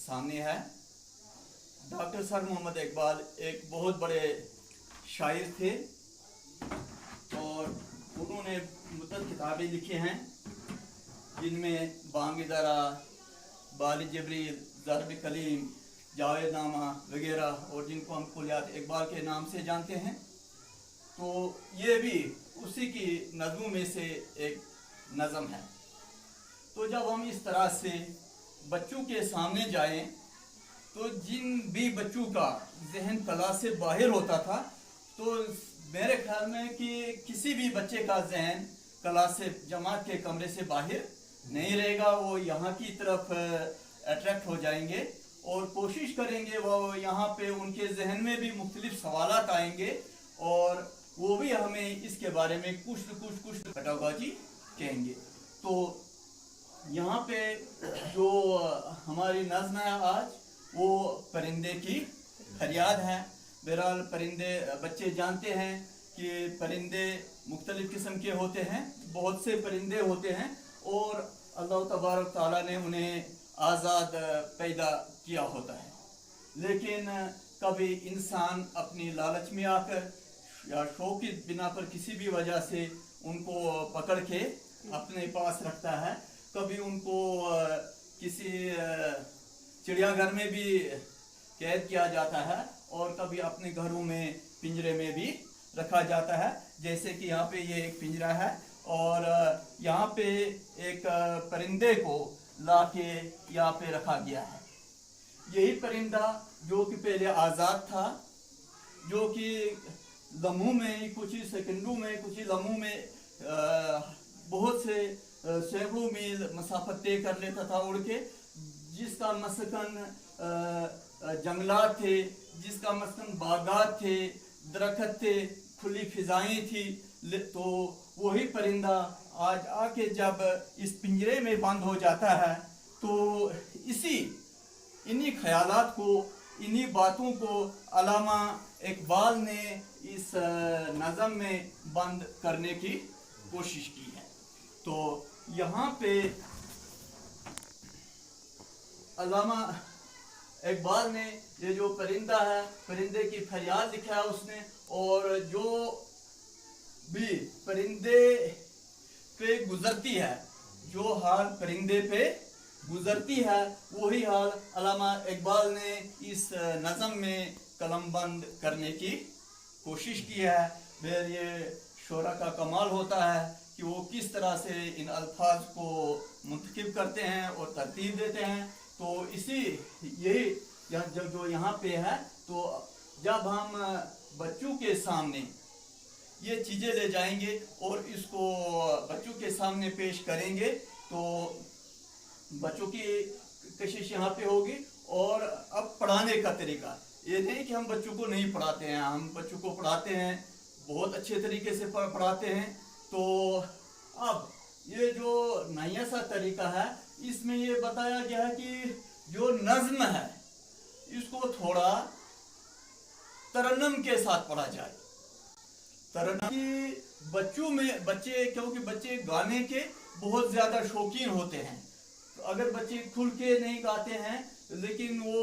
सामने है। Doctor sir Mohammad Iqbal एक बहुत बड़े शायर थे और उन्होंने मुतअद्दिद किताबें लिखी हैं, जिनमें बांग दरा, बाल जबरील, ज़रब कलीम, जावेदनामा वगैरह, और जिनको हम कुलियात इकबाल के नाम से जानते हैं। तो ये भी उसी की नज़मों में से एक नज़म है। तो जब हम इस तरह से बच्चों के सामने जाएं, तो जिन भी बच्चों का जहन कला से बाहर होता था, तो मेरे ख्याल में कि किसी भी बच्चे का जहन कला से, जमात के कमरे से बाहर नहीं रहेगा। वो यहाँ की तरफ अट्रैक्ट हो जाएंगे और कोशिश करेंगे, वो यहाँ पे उनके जहन में भी मुख्तलिफ सवालात आएंगे और वो भी हमें इसके बारे में कुछ पेडागॉजी कहेंगे। तो यहाँ पे जो हमारी नज़्म है आज, वो परिंदे की फरियाद है। बहरहाल परिंदे, बच्चे जानते हैं कि परिंदे मुख्तलिफ किस्म के होते हैं, बहुत से परिंदे होते हैं और अल्लाह तबारक ताला ने उन्हें आज़ाद पैदा किया होता है। लेकिन कभी इंसान अपनी लालच में आकर या शौक की बिना पर किसी भी वजह से उनको पकड़ के अपने पास रखता है। कभी उनको किसी चिड़ियाघर में भी कैद किया जाता है और कभी अपने घरों में पिंजरे में भी रखा जाता है। जैसे कि यहाँ पे ये एक पिंजरा है और यहाँ पे एक परिंदे को लाके यहाँ पे रखा गया है। यही परिंदा जो कि पहले आज़ाद था, जो कि लम्हों में, कुछ ही सेकंडों में, कुछ ही लम्हों में बहुत से सैकड़ों मील मसाफत तय कर लेता था उड़ के, जिसका मस्कन जंगलात थे, जिसका मस्कन बागात थे, दरख्त थे, खुली फिजाएं थी। तो वही परिंदा आज आके जब इस पिंजरे में बंद हो जाता है, तो इन्हीं ख्यालात को, इन्हीं बातों को अल्लामा इकबाल ने इस नज़म में बंद करने की कोशिश की है। तो यहाँ पे अल्लामा इकबाल ने ये जो परिंदा है, परिंदे की फरियाद लिखा है उसने, और जो भी परिंदे पे गुजरती है, जो हाल परिंदे पे गुजरती है, वही हाल अल्लामा इकबाल ने इस नज़म में कलमबंद करने की कोशिश की है। फिर ये शोरा का कमाल होता है कि वो किस तरह से इन अल्फाज को मुंतखब करते हैं और तरतीब देते हैं। तो यही जब जो यहाँ पे है, तो जब हम बच्चों के सामने ये चीज़ें ले जाएंगे और इसको बच्चों के सामने पेश करेंगे, तो बच्चों की कशिश यहाँ पे होगी। और अब पढ़ाने का तरीका, ये नहीं कि हम बच्चों को नहीं पढ़ाते हैं, हम बच्चों को पढ़ाते हैं, बहुत अच्छे तरीके से पढ़ाते हैं। तो अब ये जो नया सा तरीका है, इसमें ये बताया गया है कि जो नज़्म है, इसको थोड़ा तरन्नुम के साथ पढ़ा जाए। तरन्नुम की बच्चे क्योंकि बच्चे गाने के बहुत ज़्यादा शौकीन होते हैं। तो अगर बच्चे खुल के नहीं गाते हैं, लेकिन वो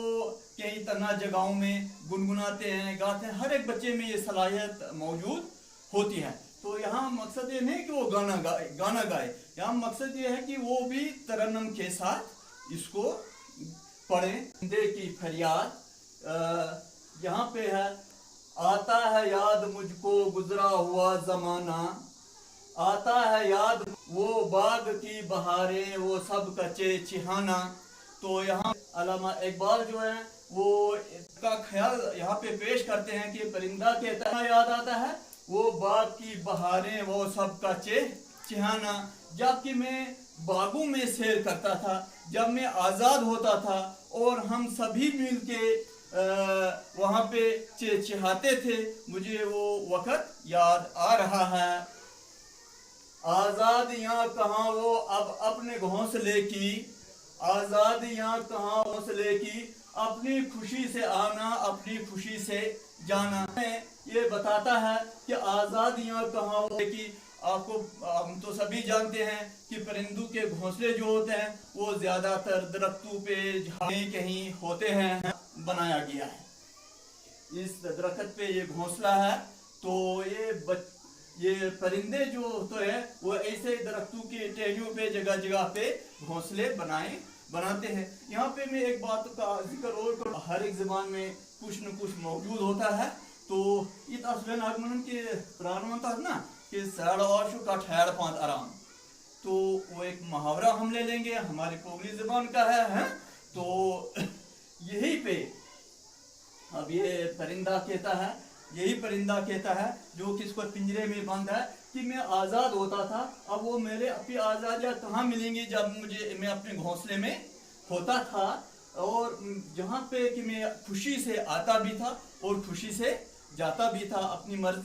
कई तना जगहों में गुनगुनाते हैं, गाते हैं, हर एक बच्चे में ये सलाहियत मौजूद होती है। तो यहाँ मकसद ये नहीं कि वो गाना गाए, यहाँ मकसद ये है कि वो भी तरन्नुम के साथ इसको पढ़ें। परिंदे की फरियाद यहाँ पे है। आता है याद मुझको गुजरा हुआ ज़माना, आता है याद वो बाग की बहारें, वो सब कच्चे चिहाना। तो यहाँ अल्लामा इकबाल जो है वो इसका ख्याल यहाँ पे पेश करते हैं कि परिंदा कहता है याद आता है वो बाग की बहारें, वो सब कच्चे चिहाना। जबकि मैं बागों में सैर करता था, जब मैं आज़ाद होता था और हम सभी मिल के वहाँ पे चिहाते थे, मुझे वो वक़्त याद आ रहा है। आज़ादियाँ कहाँ वो अब अपने घोंसले की, आज़ादियाँ कहाँ घोंसले की, अपनी खुशी से आना, अपनी खुशी से जाना। ये बताता है कि आज़ादियाँ कहाँ की, आपको हम तो सभी जानते हैं कि परिंदों के घोंसले जो होते हैं वो ज़्यादातर दरख्तों पे कहीं होते हैं, बनाया गया है। इस दरख्त पे ये घोंसला है, तो ये परिंदे जो होते हैं वो ऐसे दरख्तों के टहनियों पे जगह जगह पे घोंसले बनाते हैं। यहाँ पे मैं एक बात का जिक्र और करूँ, हर एक ज़बान में कुछ न कुछ मौजूद होता है। तो इत असलन आगमन के प्रारंभ था ना कि साड़वाशु का ठहर पांच आराम, तो वो एक मुहावरा हम ले लेंगे, हमारी पोगली ज़बान का है? तो यही पे अब ये परिंदा कहता है, यही परिंदा कहता है जो किसको पिंजरे में बंद है कि मैं आज़ाद होता था। अब वो मेरे अपनी आज़ादियाँ कहाँ मिलेंगी जब मैं अपने घोंसले में होता था, और जहाँ पे कि मैं खुशी से आता भी था और खुशी से जाता भी था, अपनी मर्जी